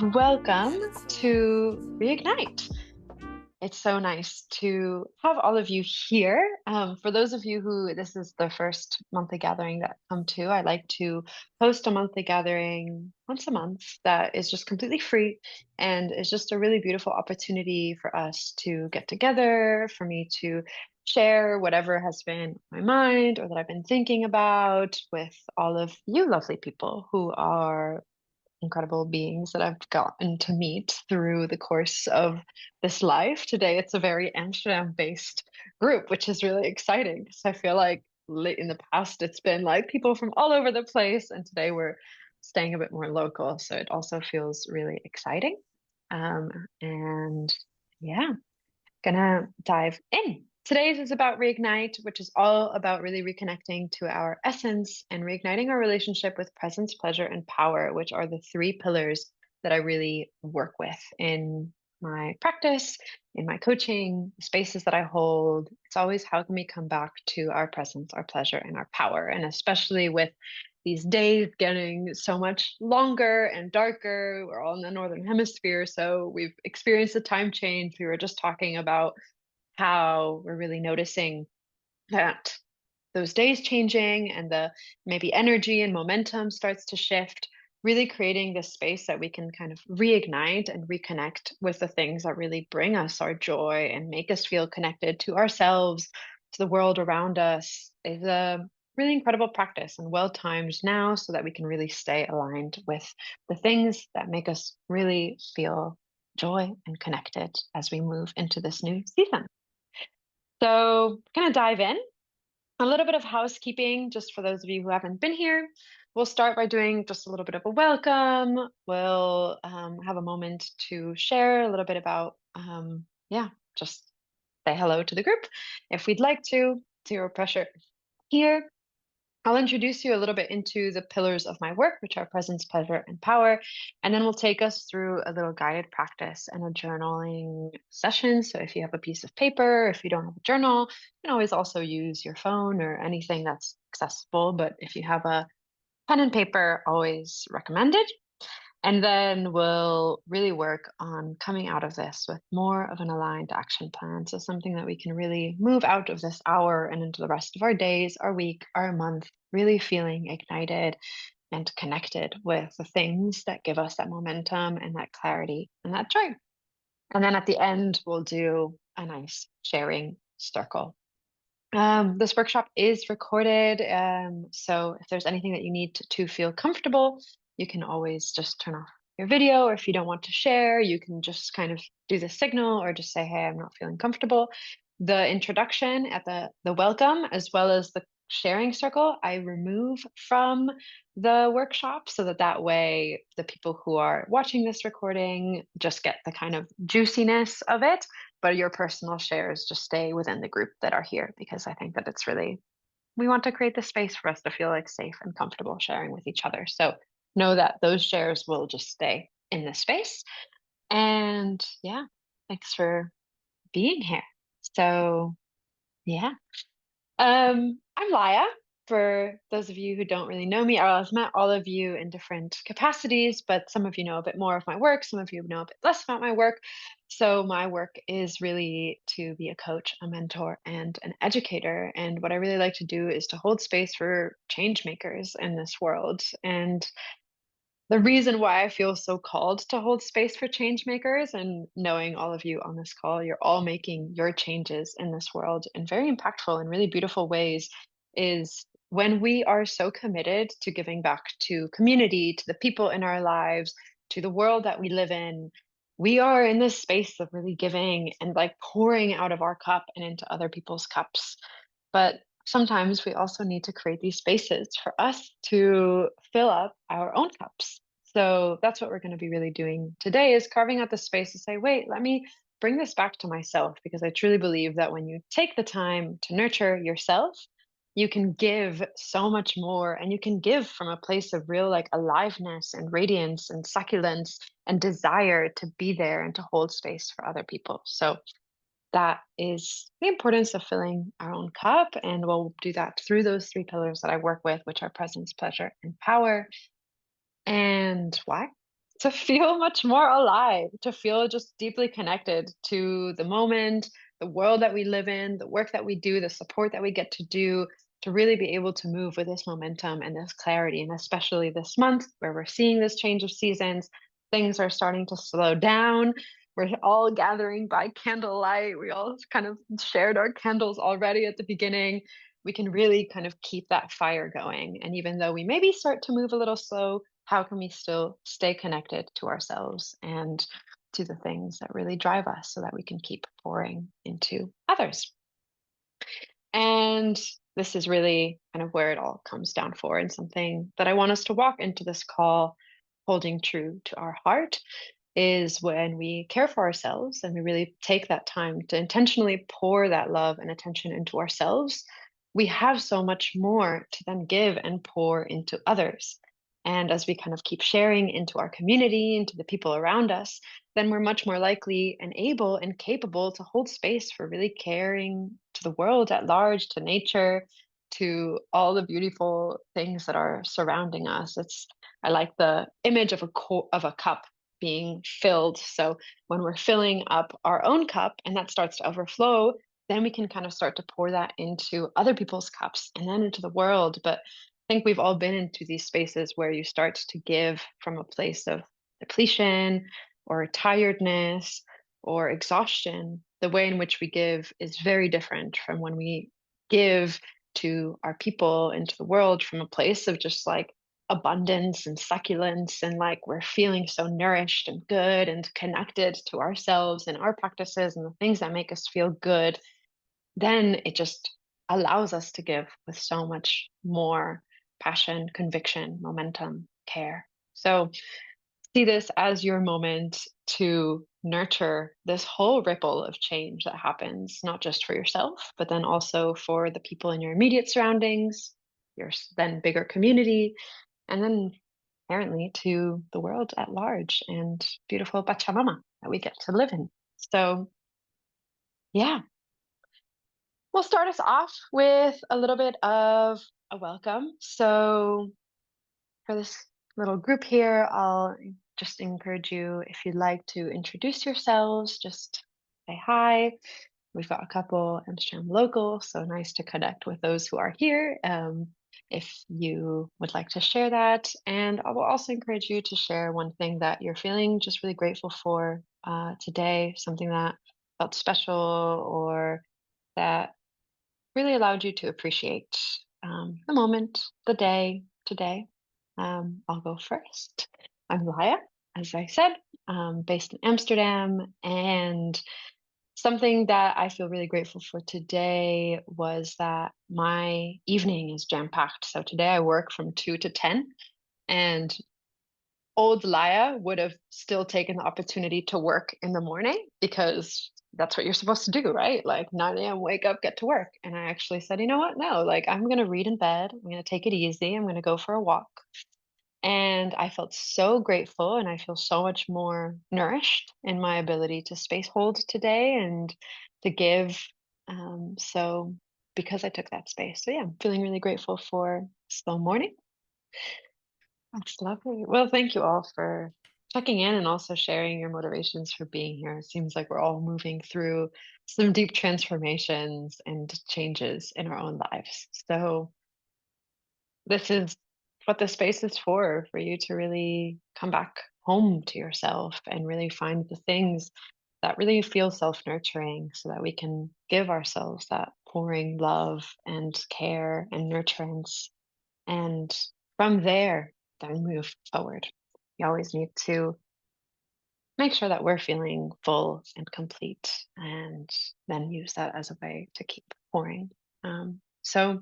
Welcome to Reignite. It's so nice to have all of you here. For those of you who this is the first monthly gathering that come to, I like to host a monthly gathering once a month that is just completely free and is just a really beautiful opportunity for us to get together, for me to share whatever has been on my mind or that I've been thinking about with all of you lovely people who are incredible beings that I've gotten to meet through the course of this life. Today, it's a very Amsterdam-based group, which is really exciting because I feel like late in the past, it's been like people from all over the place, and today we're staying a bit more local. So it also feels really exciting. And yeah, gonna dive in. Today's is about Reignite, which is all about really reconnecting to our essence and reigniting our relationship with presence, pleasure, and power, which are the three pillars that I really work with in my practice, in my coaching, spaces that I hold. It's always how can we come back to our presence, our pleasure, and our power. And especially with these days getting so much longer and darker. We're all in the northern hemisphere, so we've experienced a time change. We were just talking about how we're really noticing that those days changing and the maybe energy and momentum starts to shift, really creating this space that we can kind of reignite and reconnect with the things that really bring us our joy and make us feel connected to ourselves, to the world around us, is a really incredible practice and well timed now so that we can really stay aligned with the things that make us really feel joy and connected as we move into this new season. So, gonna dive in. A little bit of housekeeping, just for those of you who haven't been here. We'll start by doing just a little bit of a welcome. We'll have a moment to share a little bit about, yeah, just say hello to the group if we'd like to. Zero pressure here. I'll introduce you a little bit into the pillars of my work, which are presence, pleasure, and power. And then we'll take us through a little guided practice and a journaling session. So if you have a piece of paper, if you don't have a journal, you can always also use your phone or anything that's accessible. But if you have a pen and paper, always recommended. And then we'll really work on coming out of this with more of an aligned action plan. So, something that we can really move out of this hour and into the rest of our days, our week, our month, really feeling ignited and connected with the things that give us that momentum and that clarity and that joy. And then at the end, we'll do a nice sharing circle. This workshop is recorded, so if there's anything that you need to feel comfortable, you can always just turn off your video, or if you don't want to share, you can just kind of do the signal or just say, hey, I'm not feeling comfortable. The introduction at the welcome, as well as the sharing circle, I remove from the workshop so that that way the people who are watching this recording just get the kind of juiciness of it, but your personal shares just stay within the group that are here, because I think that it's really, we want to create the space for us to feel like safe and comfortable sharing with each other. So know that those shares will just stay in this space. And yeah, thanks for being here. So yeah. I'm Laia. For those of you who don't really know me, I've met all of you in different capacities, but some of you know a bit more of my work, some of you know a bit less about my work. So my work is really to be a coach, a mentor, and an educator. And what I really like to do is to hold space for change makers in this world. And the reason why I feel so called to hold space for change makers, and knowing all of you on this call, you're all making your changes in this world in very impactful and really beautiful ways, is when we are so committed to giving back to community, to the people in our lives, to the world that we live in. We are in this space of really giving and like pouring out of our cup and into other people's cups. But sometimes we also need to create these spaces for us to fill up our own cups. So that's what we're going to be really doing today, is carving out the space to say, wait, let me bring this back to myself, because I truly believe that when you take the time to nurture yourself, you can give so much more, and you can give from a place of real like aliveness and radiance and succulence and desire to be there and to hold space for other people. So that is the importance of filling our own cup. And we'll do that through those three pillars that I work with, which are presence, pleasure, and power. And why? to feel much more alive, to feel just deeply connected to the moment, the world that we live in, the work that we do, the support that we get to do, to really be able to move with this momentum and this clarity. And especially this month where we're seeing this change of seasons, things are starting to slow down. We're all gathering by candlelight. We all kind of shared our candles already at the beginning. We can really kind of keep that fire going. And even though we maybe start to move a little slow, how can we still stay connected to ourselves and to the things that really drive us so that we can keep pouring into others? And this is really kind of where it all comes down for, and something that I want us to walk into this call holding true to our heart is when we care for ourselves and we really take that time to intentionally pour that love and attention into ourselves, we have so much more to then give and pour into others. And as we kind of keep sharing into our community, into the people around us, then we're much more likely and able and capable to hold space for really caring to the world at large, to nature, to all the beautiful things that are surrounding us. I like the image of a cup being filled. So when we're filling up our own cup and that starts to overflow, then we can kind of start to pour that into other people's cups and then into the world. But I think we've all been into these spaces where you start to give from a place of depletion or tiredness or exhaustion. The way in which we give is very different from when we give to our people, into the world, from a place of just like abundance and succulence, and like we're feeling so nourished and good and connected to ourselves and our practices and the things that make us feel good. Then it just allows us to give with so much more passion, conviction, momentum, care. So see this as your moment to nurture this whole ripple of change that happens, not just for yourself, but then also for the people in your immediate surroundings, your then bigger community, and then apparently to the world at large and beautiful Pachamama that we get to live in. So, yeah, we'll start us off with a little bit of a welcome. So, for this little group here, I'll just encourage you, if you'd like to introduce yourselves, just say hi. We've got a couple Amsterdam locals, so nice to connect with those who are here. If you would like to share that, and I will also encourage you to share one thing that you're feeling just really grateful for today, something that felt special or that really allowed you to appreciate the moment, the day, today. I'll go first. I'm Laia, as I said, based in Amsterdam, and something that I feel really grateful for today was that my evening is jam-packed. So today I work from 2 to 10, and old Laia would have still taken the opportunity to work in the morning because that's what you're supposed to do, right? Like 9 a.m., wake up, get to work. And I actually said, you know what? No, like I'm going to read in bed. I'm going to take it easy. I'm going to go for a walk. And I felt so grateful and I feel so much more nourished in my ability to space hold today and to give. So because I took that space. So yeah, I'm feeling really grateful for slow morning. That's lovely. Well, thank you all for checking in and also sharing your motivations for being here. It seems like we're all moving through some deep transformations and changes in our own lives. So this is what the space is for you to really come back home to yourself and really find the things that really feel self-nurturing so that we can give ourselves that pouring love and care and nurturance. And from there, then move forward. You always need to make sure that we're feeling full and complete and then use that as a way to keep pouring. So,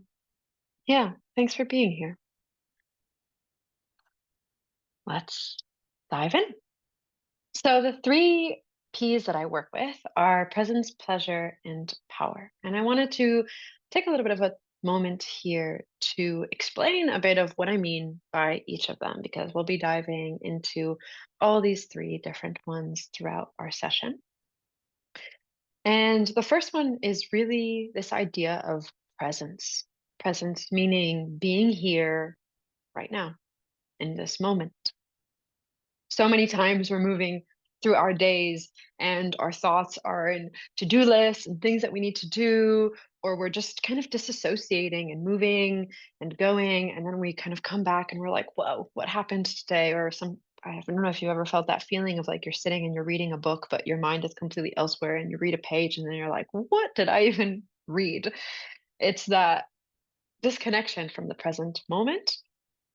yeah, thanks for being here. Let's dive in. So, the three P's that I work with are presence, pleasure, and power. And I wanted to take a little bit of a moment here to explain a bit of what I mean by each of them, because we'll be diving into all these three different ones throughout our session. And the first one is really this idea of presence. Presence meaning being here right now in this moment. So many times we're moving through our days and our thoughts are in to-do lists and things that we need to do, or we're just kind of disassociating and moving and going. And then we kind of come back and we're like, whoa, what happened today? I don't know if you ever felt that feeling of like you're sitting and you're reading a book, but your mind is completely elsewhere and you read a page and then you're like, what did I even read? It's that disconnection from the present moment.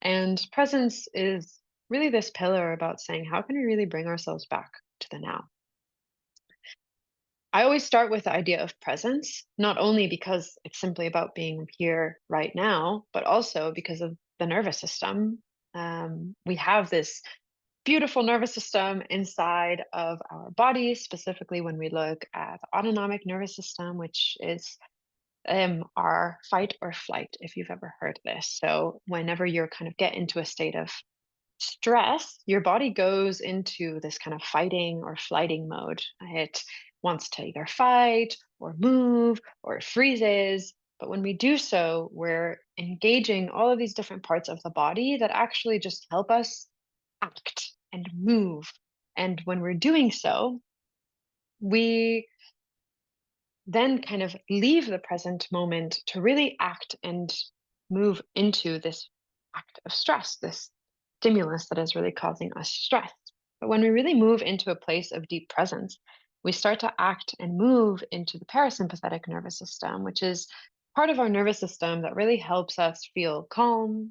And presence is really this pillar about saying, how can we really bring ourselves back to the now? I always start with the idea of presence, not only because it's simply about being here right now, but also because of the nervous system. We have this beautiful nervous system inside of our body, specifically when we look at the autonomic nervous system, which is our fight or flight, if you've ever heard this. So, whenever you're kind of get into a state of stress, your body goes into this kind of fighting or flighting mode. It wants to either fight or move or it freezes. But when we do so, we're engaging all of these different parts of the body that actually just help us act and move. And when we're doing so, we then kind of leave the present moment to really act and move into this act of stress, this stimulus that is really causing us stress. But when we really move into a place of deep presence, we start to act and move into the parasympathetic nervous system, which is part of our nervous system that really helps us feel calm,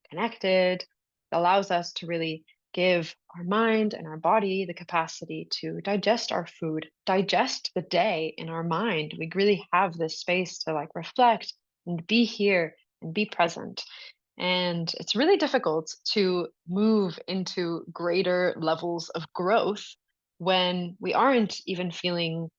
connected, allows us to really give our mind and our body the capacity to digest our food, digest the day in our mind. We really have this space to like reflect and be here and be present. And it's really difficult to move into greater levels of growth when we aren't even feeling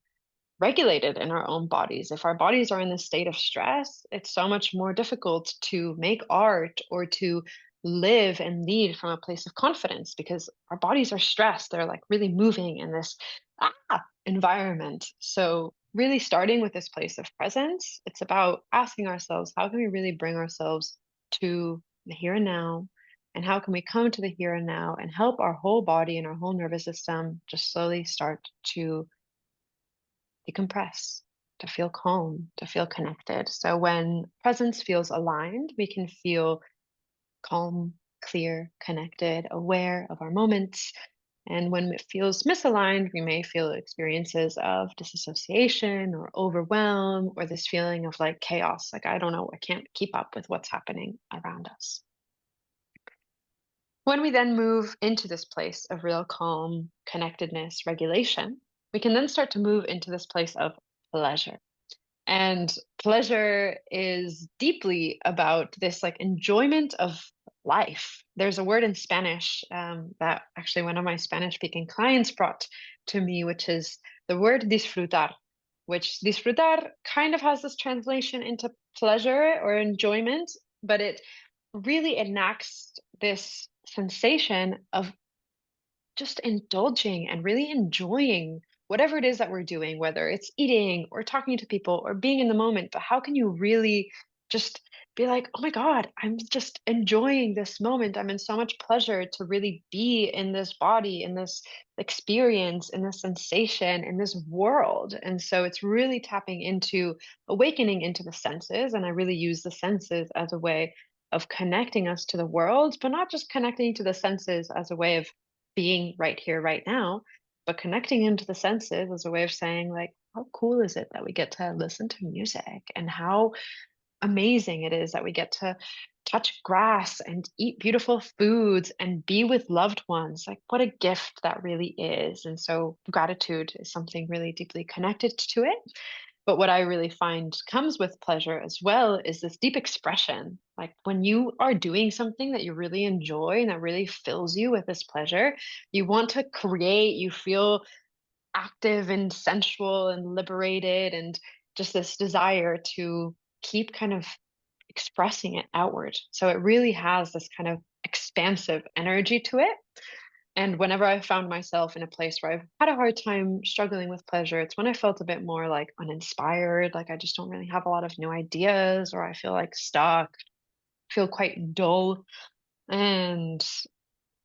regulated in our own bodies. If our bodies are in this state of stress, it's so much more difficult to make art or to live and lead from a place of confidence because our bodies are stressed. They're like really moving in this environment. So, really starting with this place of presence, it's about asking ourselves, how can we really bring ourselves to the here and now? And how can we come to the here and now and help our whole body and our whole nervous system just slowly start to decompress, to feel calm, to feel connected. So when presence feels aligned, we can feel calm, clear, connected, aware of our moments. And when it feels misaligned, we may feel experiences of disassociation or overwhelm or this feeling of like chaos, like I don't know, I can't keep up with what's happening around us. When we then move into this place of real calm, connectedness, regulation, we can then start to move into this place of pleasure. And pleasure is deeply about this like enjoyment of life. There's a word in Spanish that actually one of my Spanish speaking clients brought to me, which is the word disfrutar, which disfrutar kind of has this translation into pleasure or enjoyment, but it really enacts this sensation of just indulging and really enjoying whatever it is that we're doing, whether it's eating or talking to people or being in the moment. But how can you really just be like, oh my God, I'm just enjoying this moment. I'm in so much pleasure to really be in this body, in this experience, in this sensation, in this world. And so it's really tapping into awakening into the senses. And I really use the senses as a way of connecting us to the world, but not just connecting to the senses as a way of being right here, right now, but connecting into the senses as a way of saying, like, how cool is it that we get to listen to music and how amazing it is that we get to touch grass and eat beautiful foods and be with loved ones. Like, what a gift that really is. And so, gratitude is something really deeply connected to it. But what I really find comes with pleasure as well is this deep expression. Like when you are doing something that you really enjoy and that really fills you with this pleasure, you want to create, you feel active and sensual and liberated, and just this desire to keep kind of expressing it outward. So it really has this kind of expansive energy to it. And whenever I found myself in a place where I've had a hard time struggling with pleasure, it's when I felt a bit more like uninspired, like I just don't really have a lot of new ideas, or I feel like stuck, feel quite dull. And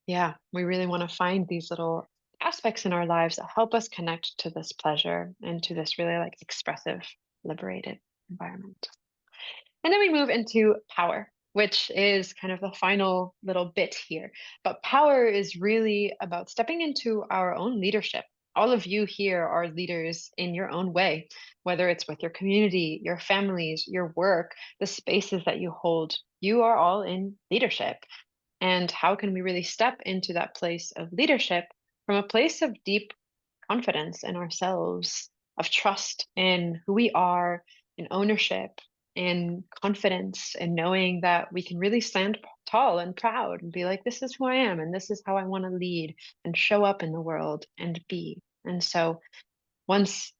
Yeah, we really want to find these little aspects in our lives that help us connect to this pleasure and to this really like expressive, liberated environment. And then we move into power, which is kind of the final little bit here. But power is really about stepping into our own leadership. All of you here are leaders in your own way, whether it's with your community, your families, your work, the spaces that you hold. You are all in leadership. And how can we really step into that place of leadership from a place of deep confidence in ourselves, of trust in who we are, in ownership, in confidence, and knowing that we can really stand tall and proud and be like, this is who I am, and this is how I want to lead and show up in the world and be. And so once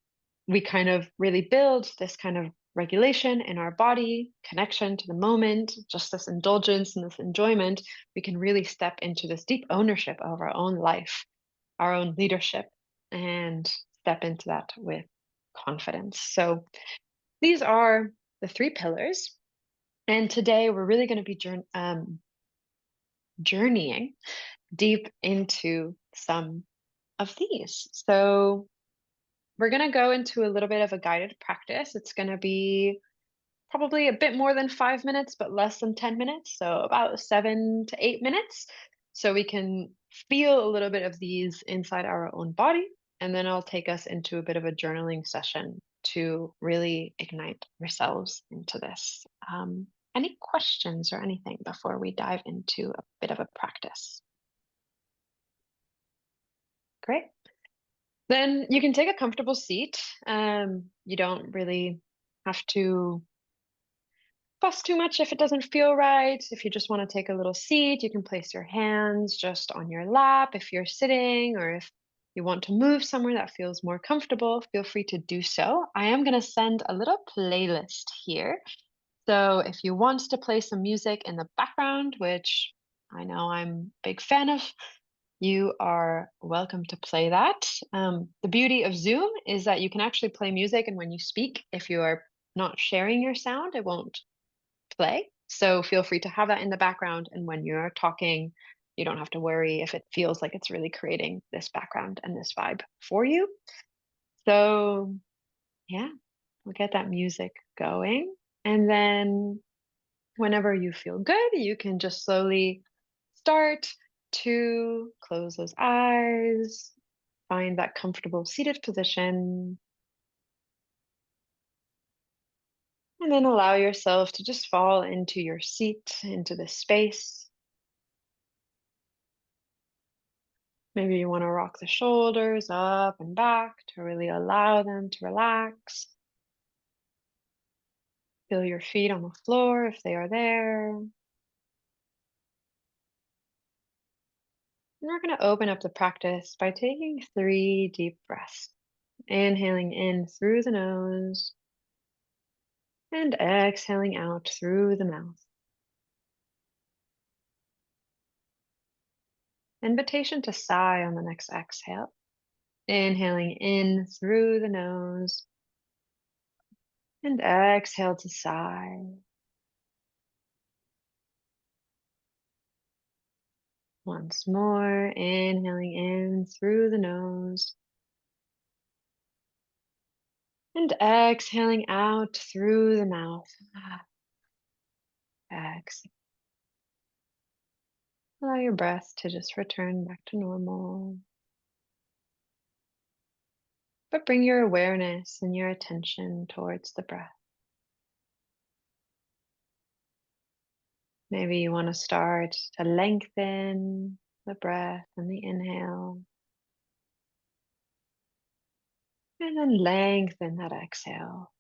we kind of really build this kind of regulation in our body, connection to the moment, just this indulgence and this enjoyment, we can really step into this deep ownership of our own life, our own leadership, and step into that with confidence. So these are the three pillars. And today we're really going to be journeying deep into some of these. So we're going to go into a little bit of a guided practice. It's going to be probably a bit more than 5 minutes, but less than 10 minutes. So about 7 to 8 minutes. So we can feel a little bit of these inside our own body. And then I'll take us into a bit of a journaling session to really ignite ourselves into this. Any questions or anything before we dive into a bit of a practice? Great. Then you can take a comfortable seat. You don't really have to fuss too much if it doesn't feel right. If you just want to take a little seat, you can place your hands just on your lap if you're sitting, or if you want to move somewhere that feels more comfortable, feel free to do so. I am going to send a little playlist here. So if you want to play some music in the background, which I know I'm a big fan of, you are welcome to play that. The beauty of Zoom is that you can actually play music, and when you speak, if you are not sharing your sound, it won't play. So feel free to have that in the background. And when you're talking, you don't have to worry if it feels like it's really creating this background and this vibe for you. So, yeah, we'll get that music going. And then whenever you feel good, you can just slowly start to close those eyes, find that comfortable seated position, and then allow yourself to just fall into your seat, into the space. Maybe you want to rock the shoulders up and back to really allow them to relax. Feel your feet on the floor if they are there. And we're going to open up the practice by taking 3 deep breaths. Inhaling in through the nose and exhaling out through the mouth. Invitation to sigh on the next exhale. Inhaling in through the nose and exhale to sigh. Once more, inhaling in through the nose and exhaling out through the mouth. Exhale. Allow your breath to just return back to normal. But bring your awareness and your attention towards the breath. Maybe you want to start to lengthen the breath and the inhale. And then lengthen that exhale.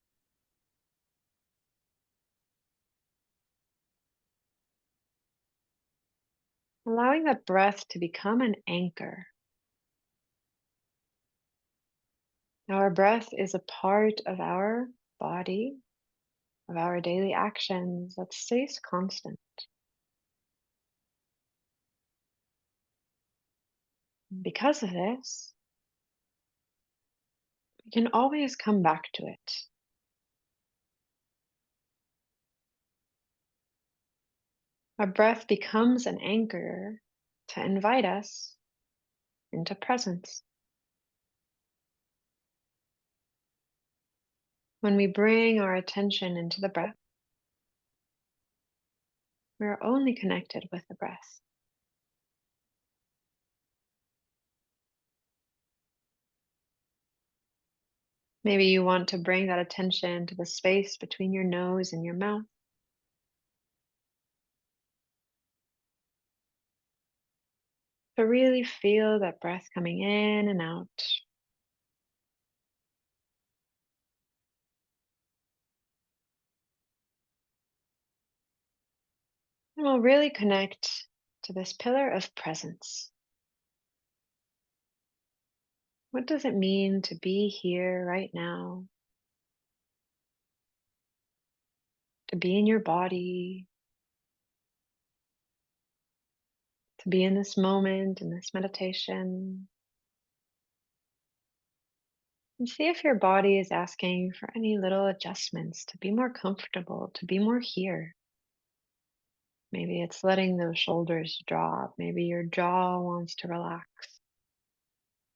Allowing that breath to become an anchor. Our breath is a part of our body, of our daily actions that stays constant. Because of this, we can always come back to it. Our breath becomes an anchor to invite us into presence. When we bring our attention into the breath, we're only connected with the breath. Maybe you want to bring that attention to the space between your nose and your mouth. To really feel that breath coming in and out. And we'll really connect to this pillar of presence. What does it mean to be here right now? To be in your body, to be in this moment, in this meditation. And see if your body is asking for any little adjustments to be more comfortable, to be more here. Maybe it's letting those shoulders drop. Maybe your jaw wants to relax.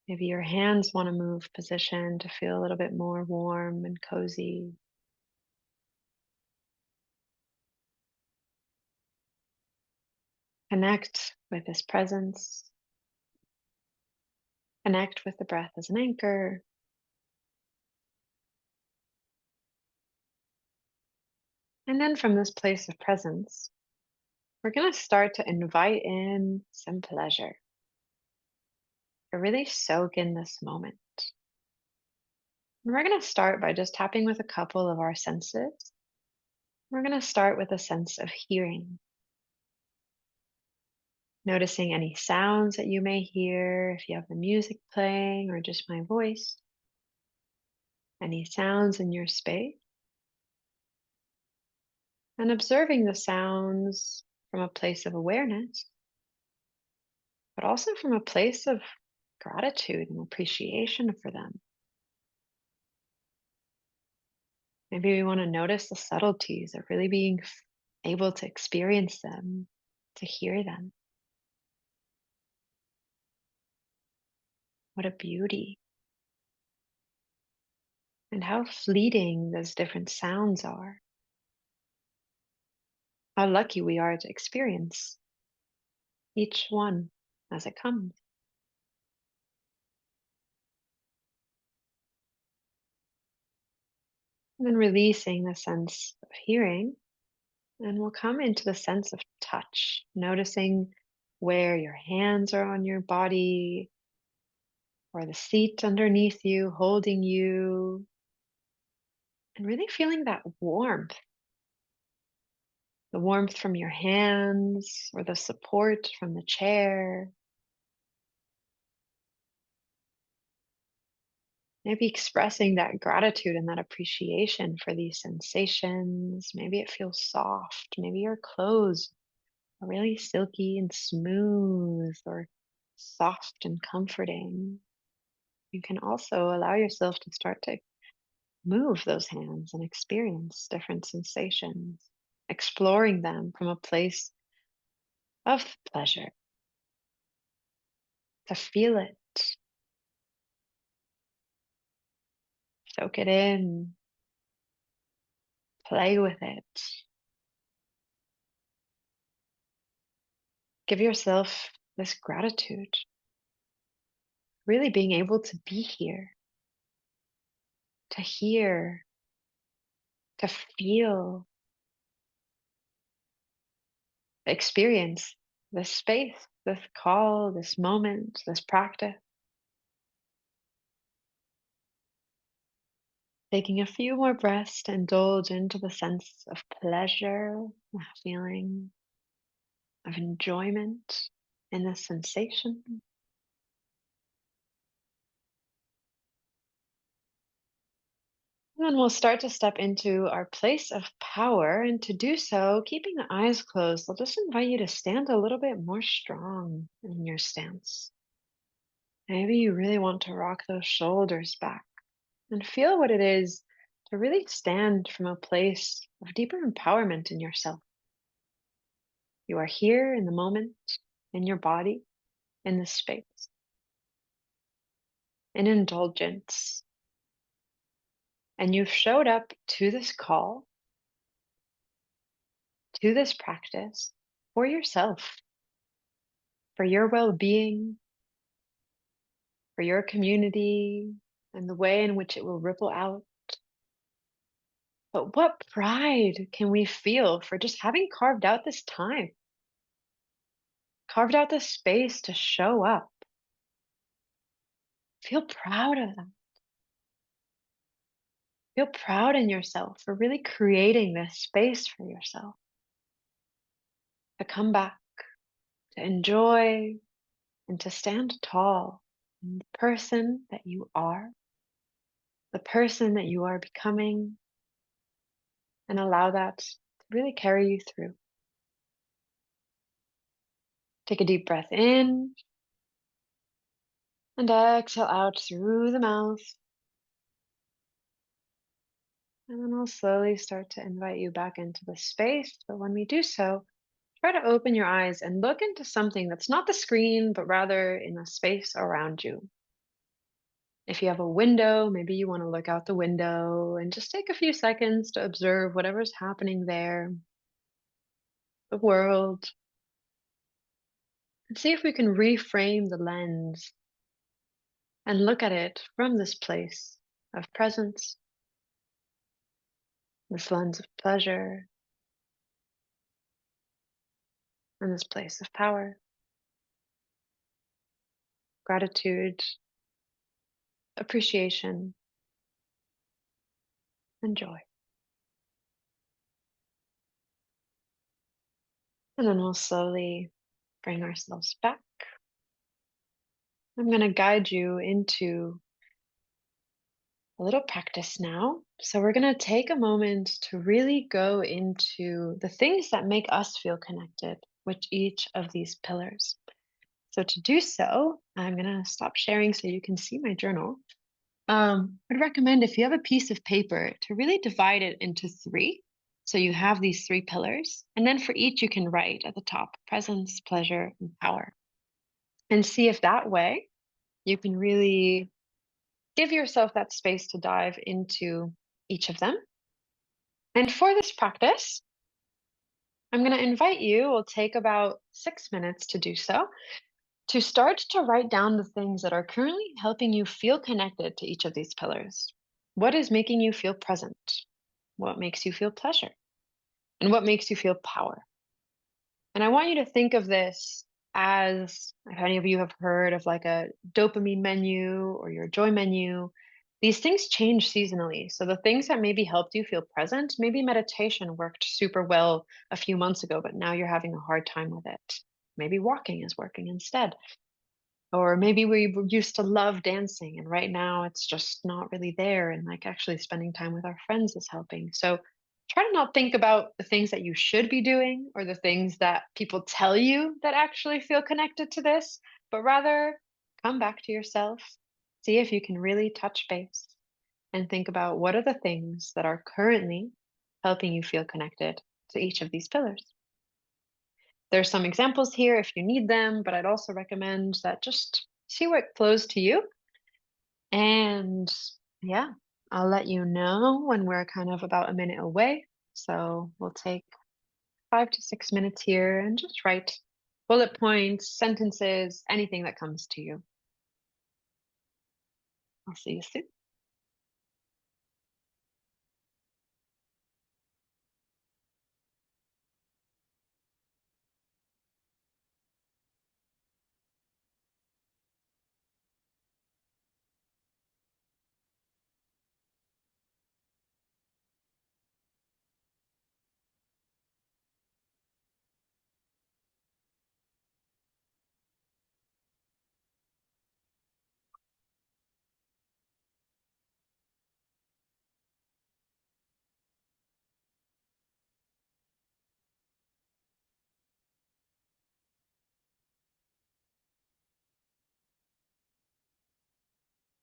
Maybe your hands want to move position to feel a little bit more warm and cozy. Connect with this presence. Connect with the breath as an anchor. And then from this place of presence, we're going to start to invite in some pleasure to really soak in this moment. And we're going to start by just tapping with a couple of our senses. We're going to start with a sense of hearing, noticing any sounds that you may hear, if you have the music playing or just my voice, any sounds in your space, and observing the sounds from a place of awareness, but also from a place of gratitude and appreciation for them. Maybe we want to notice the subtleties of really being able to experience them, to hear them. What a beauty. And how fleeting those different sounds are. How lucky we are to experience each one as it comes. And then releasing the sense of hearing, and we'll come into the sense of touch, noticing where your hands are on your body, or the seat underneath you, holding you, and really feeling that warmth. The warmth from your hands, or the support from the chair. Maybe expressing that gratitude and that appreciation for these sensations. Maybe it feels soft. Maybe your clothes are really silky and smooth or soft and comforting. You can also allow yourself to start to move those hands and experience different sensations, exploring them from a place of pleasure, to feel it, soak it in, play with it. Give yourself this gratitude, really being able to be here, to hear, to feel, experience this space, this call, this moment, this practice. Taking a few more breaths to indulge into the sense of pleasure, a feeling of enjoyment in this sensation. And then we'll start to step into our place of power. And to do so, keeping the eyes closed, I'll just invite you to stand a little bit more strong in your stance. Maybe you really want to rock those shoulders back and feel what it is to really stand from a place of deeper empowerment in yourself. You are here in the moment. in your body, in this space, in indulgence. And you've showed up to this call, to this practice for yourself, for your well being, for your community, and the way in which it will ripple out. But what pride can we feel for just having carved out this time, carved out this space to show up? Feel proud of that. Feel proud in yourself for really creating this space for yourself to come back, to enjoy, and to stand tall in the person that you are, the person that you are becoming, and allow that to really carry you through. Take a deep breath in and exhale out through the mouth. And then I'll slowly start to invite you back into the space. But when we do so, try to open your eyes and look into something that's not the screen, but rather in the space around you. If you have a window, maybe you want to look out the window and just take a few seconds to observe whatever's happening there, the world, and see if we can reframe the lens and look at it from this place of presence, this lens of pleasure, and this place of power, gratitude, appreciation, and joy. And then we'll slowly bring ourselves back. I'm going to guide you into a little practice now. So, we're going to take a moment to really go into the things that make us feel connected with each of these pillars. So, to do so, I'm going to stop sharing so you can see my journal. I'd recommend if you have a piece of paper to really divide it into three. So, you have these three pillars, and then for each, you can write at the top presence, pleasure, and power. And see if that way you can really give yourself that space to dive into each of them. And for this practice, I'm going to invite you, we'll take about 6 minutes to do so, to start to write down the things that are currently helping you feel connected to each of these pillars. What is making you feel present? What makes you feel pleasure? And what makes you feel power? And I want you to think of this as, if any of you have heard of like a dopamine menu or your joy menu, these things change seasonally. So the things that maybe helped you feel present, maybe meditation worked super well a few months ago, but now you're having a hard time with it. Maybe walking is working instead. Or maybe we used to love dancing and right now it's just not really there. And like actually spending time with our friends is helping. So try to not think about the things that you should be doing or the things that people tell you that actually feel connected to this, but rather come back to yourself, see if you can really touch base and think about what are the things that are currently helping you feel connected to each of these pillars. There's some examples here if you need them, but I'd also recommend that just see what flows to you. And yeah, I'll let you know when we're kind of about a minute away. So we'll take 5 to 6 minutes here and just write bullet points, sentences, anything that comes to you. I'll see you soon.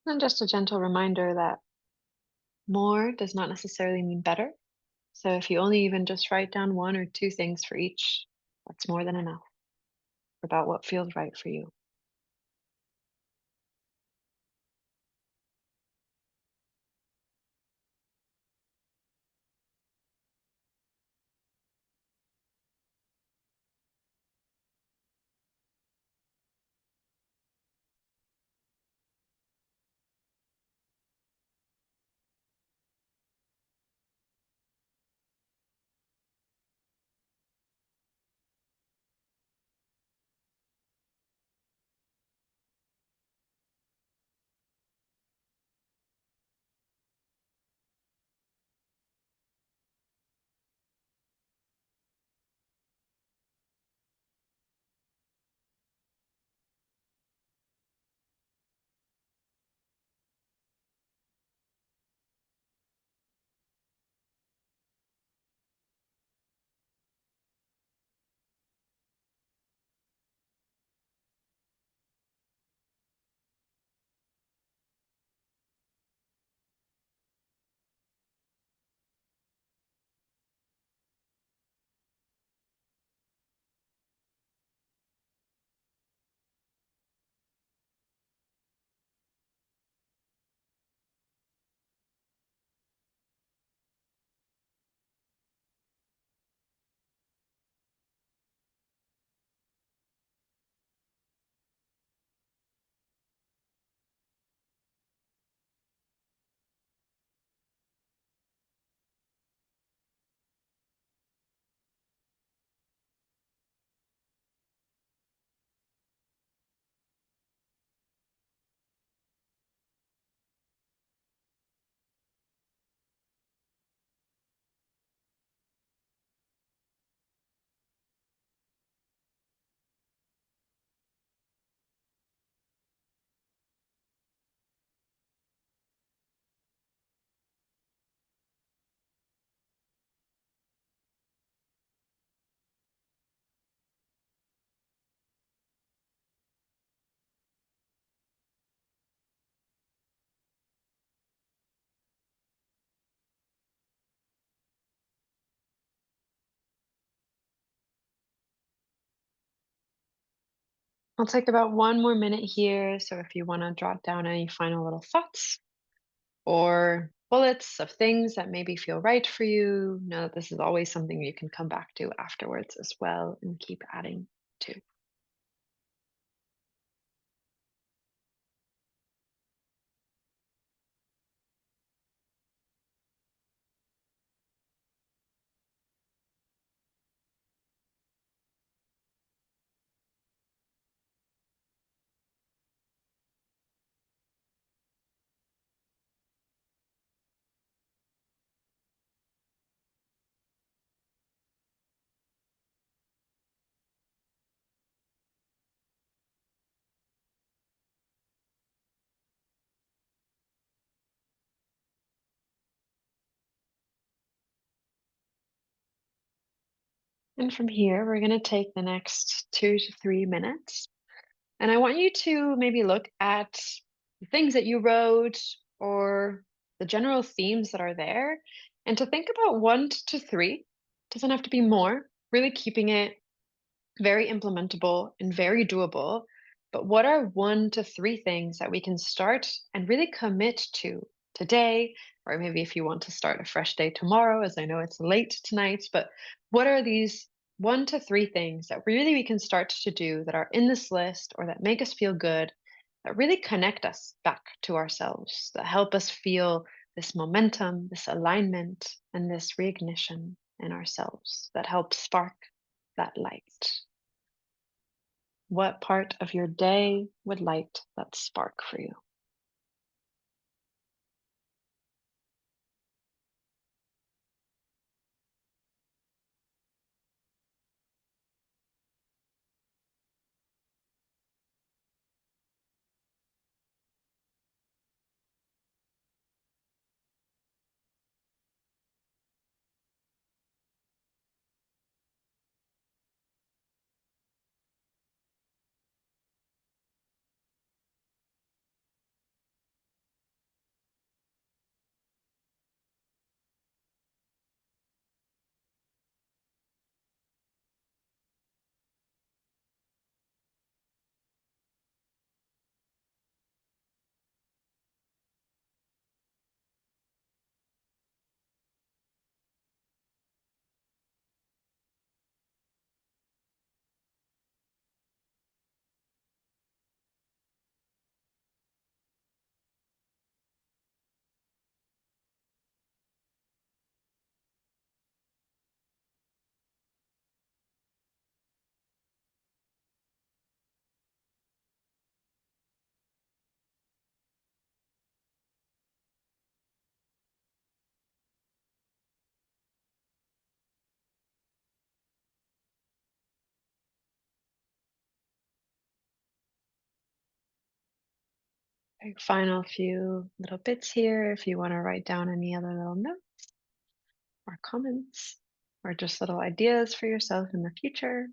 And just a gentle reminder that more does not necessarily mean better. So if you only even just write down one or two things for each, that's more than enough. about what feels right for you. I'll take about one more minute here. So if you want to jot down any final little thoughts or bullets of things that maybe feel right for you, know that this is always something you can come back to afterwards as well and keep adding to. And from here, we're going to take the next 2 to 3 minutes. And I want you to maybe look at the things that you wrote or the general themes that are there and to think about 1 to 3. Doesn't have to be more, really keeping it very implementable and very doable. But what are 1 to 3 things that we can start and really commit to today? Or maybe if you want to start a fresh day tomorrow, as I know it's late tonight, but what are these 1 to 3 things that really we can start to do that are in this list or that make us feel good, that really connect us back to ourselves, that help us feel this momentum, this alignment, and this reignition in ourselves that help spark that light? What part of your day would light that spark for you? Like final few little bits here if you want to write down any other little notes or comments or just little ideas for yourself in the future.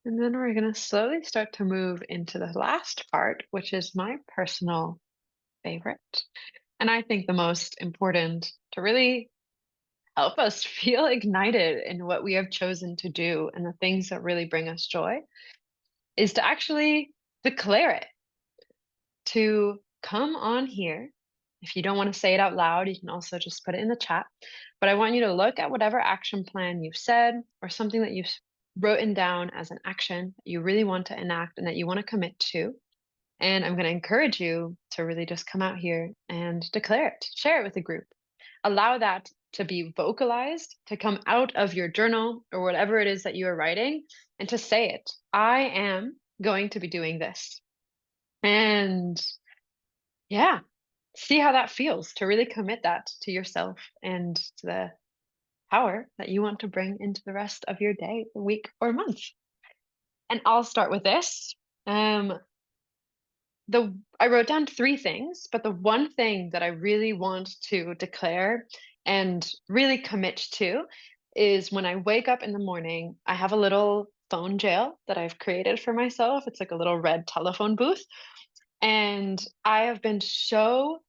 And then we're going to slowly start to move into the last part, which is my personal favorite. And I think the most important to really help us feel ignited in what we have chosen to do and the things that really bring us joy is to actually declare it, to come on here. If you don't want to say it out loud, you can also just put it in the chat. But I want you to look at whatever action plan you've said or something that you've written down as an action that you really want to enact and that you want to commit to. And I'm going to encourage you to really just come out here and declare it, share it with the group. Allow that to be vocalized, to come out of your journal or whatever it is that you are writing, and to say it. I am going to be doing this. And yeah, see how that feels to really commit that to yourself and to the power that you want to bring into the rest of your day, week, or month. And I'll start with this. I wrote down three things, but the one thing that I really want to declare and really commit to is when I wake up in the morning, I have a little phone jail that I've created for myself. It's like a little red telephone booth. And I have been so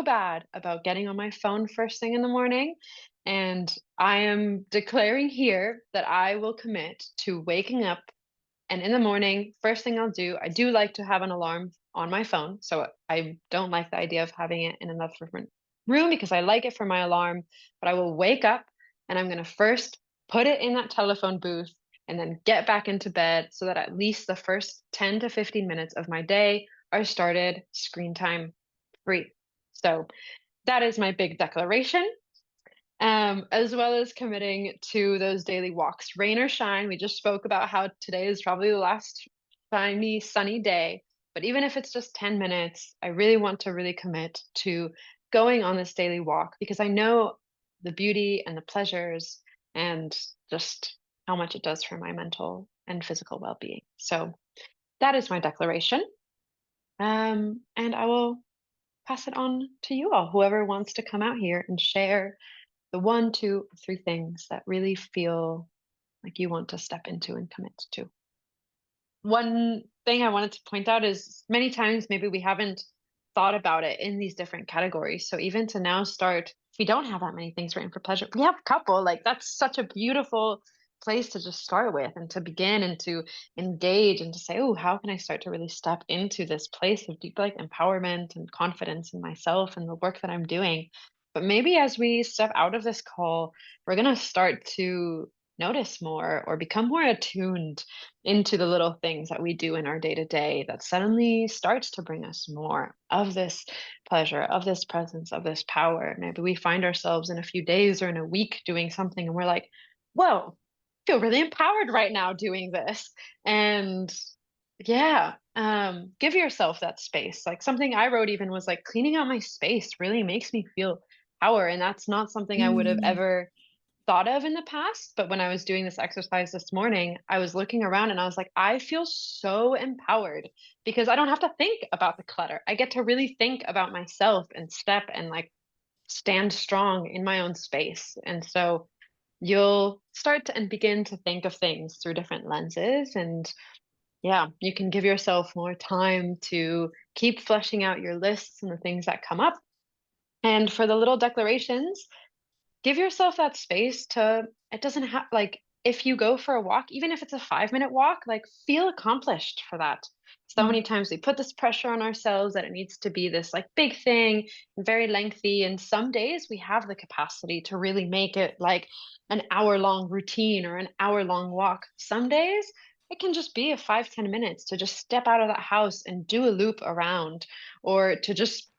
bad about getting on my phone first thing in the morning. And I am declaring here that I will commit to waking up and in the morning, first thing I'll do, I do like to have an alarm on my phone. So I don't like the idea of having it in another different room because I like it for my alarm. But I will wake up and I'm going to first put it in that telephone booth and then get back into bed so that at least the first 10 to 15 minutes of my day are started screen time free. So that is my big declaration. As well as committing to those daily walks, rain or shine. We just spoke about how today is probably the last shiny, sunny day. But even if it's just 10 minutes, I really want to really commit to going on this daily walk because I know the beauty and the pleasures and just how much it does for my mental and physical well-being. So that is my declaration. And I will pass it on to you all, whoever wants to come out here and share the one, two, or three things that really feel like you want to step into and commit to. One thing I wanted to point out is many times maybe we haven't thought about it in these different categories. So even to now start, if we don't have that many things written for pleasure, we have a couple. Like that's such a beautiful place to just start with and to begin and to engage and to say, oh, how can I start to really step into this place of deep like empowerment and confidence in myself and the work that I'm doing. But maybe as we step out of this call, we're going to start to notice more or become more attuned into the little things that we do in our day to day that suddenly starts to bring us more of this pleasure, of this presence, of this power. Maybe we find ourselves in a few days or in a week doing something and we're like, whoa, I feel really empowered right now doing this. And yeah, give yourself that space. Like something I wrote even was like cleaning out my space really makes me feel power. And that's not something I would have Mm, ever thought of in the past, but when I was doing this exercise this morning, I was looking around and I was like, I feel so empowered because I don't have to think about the clutter. I get to really think about myself and step and like stand strong in my own space. And so you'll start to and begin to think of things through different lenses. And yeah, you can give yourself more time to keep fleshing out your lists and the things that come up. And for the little declarations, give yourself that space to, it doesn't have like if you go for a walk, even if it's a 5-minute walk, like feel accomplished for that. So Mm. many times we put this pressure on ourselves that it needs to be this like big thing, very lengthy. And some days we have the capacity to really make it like an hour-long routine or an hour-long walk. Some days it can just be a 5, 10 minutes to just step out of that house and do a loop around, or to just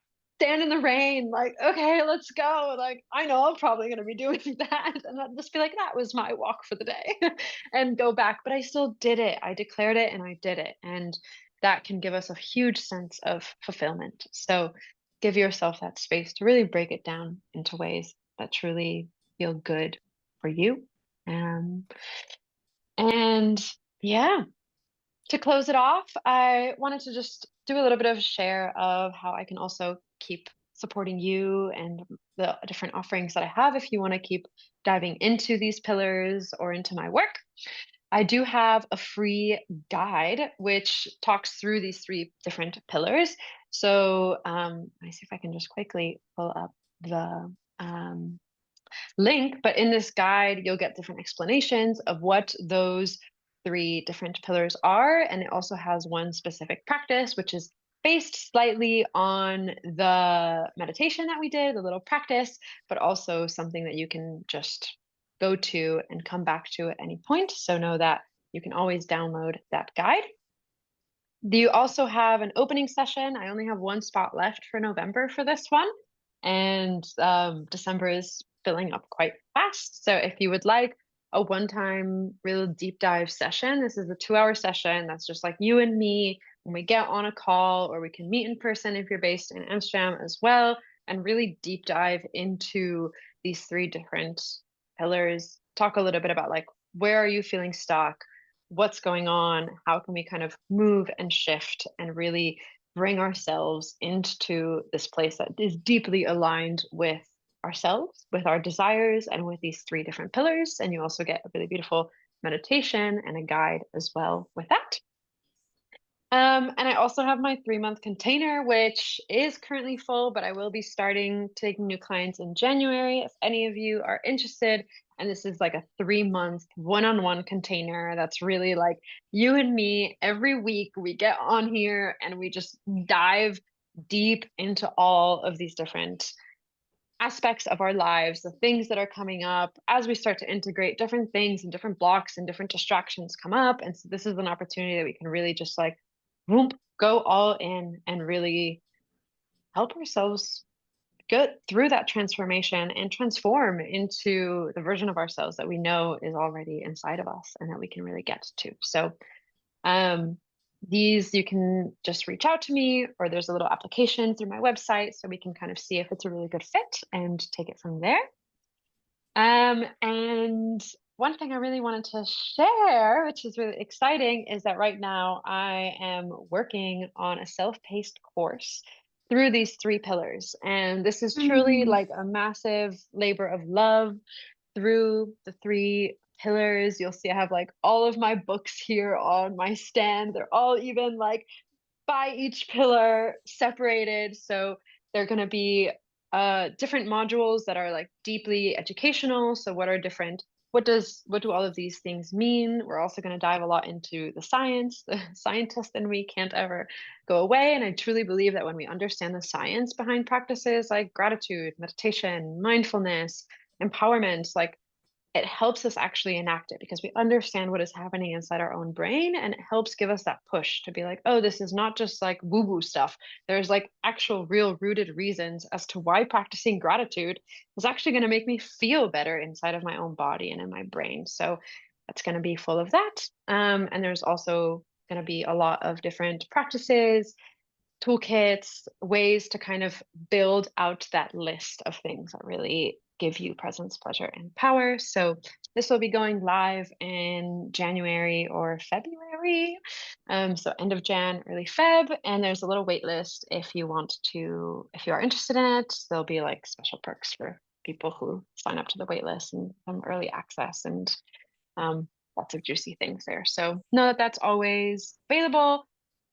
stand in the rain, like, okay, let's go. Like, I know I'm probably going to be doing that. And I'll just be like, that was my walk for the day and go back. But I still did it. I declared it and I did it. And that can give us a huge sense of fulfillment. So give yourself that space to really break it down into ways that truly feel good for you. Um, and yeah, to close it off, I wanted to just do a little bit of share of how I can also keep supporting you and the different offerings that I have if you want to keep diving into these pillars or into my work. I do have a free guide which talks through these three different pillars. So let me see if I can just quickly pull up the link, but in this guide, you'll get different explanations of what those three different pillars are. And it also has one specific practice, which is based slightly on the meditation that we did, the little practice, but also something that you can just go to and come back to at any point. So know that you can always download that guide. Do you also have an opening session? I only have one spot left for November for this one, and December is filling up quite fast. So if you would like a one-time real deep dive session, this is a 2-hour session that's just like you and me when we get on a call, or we can meet in person if you're based in Amsterdam as well, and really deep dive into these three different pillars. Talk a little bit about like where are you feeling stuck? What's going on, how can we kind of move and shift and really bring ourselves into this place that is deeply aligned with ourselves, with our desires, and with these three different pillars. And you also get a really beautiful meditation and a guide as well with that. And I also have my 3-month container, which is currently full, but I will be starting taking new clients in January. If any of you are interested, and this is like a 3-month one-on-one container that's really like you and me. Every week we get on here and we just dive deep into all of these different aspects of our lives, the things that are coming up as we start to integrate different things and different blocks and different distractions come up. And so this is an opportunity that we can really just like, boom, go all in and really help ourselves get through that transformation and transform into the version of ourselves that we know is already inside of us and that we can really get to. So um, these you can just reach out to me, or there's a little application through my website so we can kind of see if it's a really good fit and take it from there. And one thing I really wanted to share, which is really exciting, is that right now I am working on a self-paced course through these three pillars. And this is truly Mm. like a massive labor of love through the three pillars. You'll see I have like all of my books here on my stand. They're all even like by each pillar separated. So they're going to be different modules that are like deeply educational. So what do all of these things mean? We're also going to dive a lot into the science. The scientist in me can't ever go away. And I truly believe that when we understand the science behind practices like gratitude, meditation, mindfulness, empowerment, like it helps us actually enact it because we understand what is happening inside our own brain, and it helps give us that push to be like, oh, this is not just like woo woo stuff. There's like actual real rooted reasons as to why practicing gratitude is actually going to make me feel better inside of my own body and in my brain. So that's going to be full of that. And there's also going to be a lot of different practices, toolkits, ways to kind of build out that list of things that really give you presence, pleasure, and power. So this will be going live in January or February. So end of Jan, early Feb. And there's a little wait list if you if you are interested in it. There'll be like special perks for people who sign up to the wait list and some early access and um, lots of juicy things there. So know that that's always available.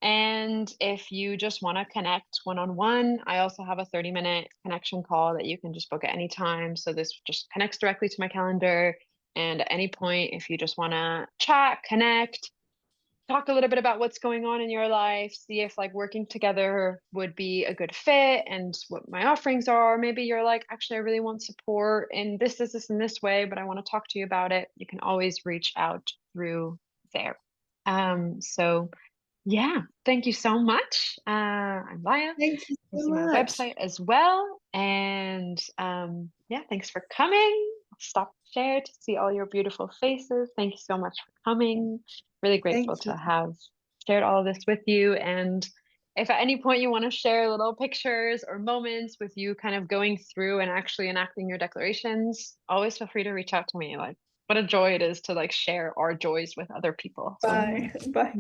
And if you just want to connect one-on-one, I also have a 30-minute connection call that you can just book at any time. So this just connects directly to my calendar. And at any point, if you just want to chat, connect, talk a little bit about what's going on in your life, see if like working together would be a good fit and what my offerings are. Maybe you're like, actually, I really want support in this, and this way, but I want to talk to you about it. You can always reach out through there. So yeah, thank you so much. I'm Laia. Thank you You so see my much. website as well. And yeah, thanks for coming. Stop share to see all your beautiful faces. Thank you so much for coming. Really grateful Thank you. to have shared all of this with you. And if at any point you want to share little pictures or moments with you kind of going through and actually enacting your declarations, always feel free to reach out to me. Like, what a joy it is to like share our joys with other people. So Bye. Bye.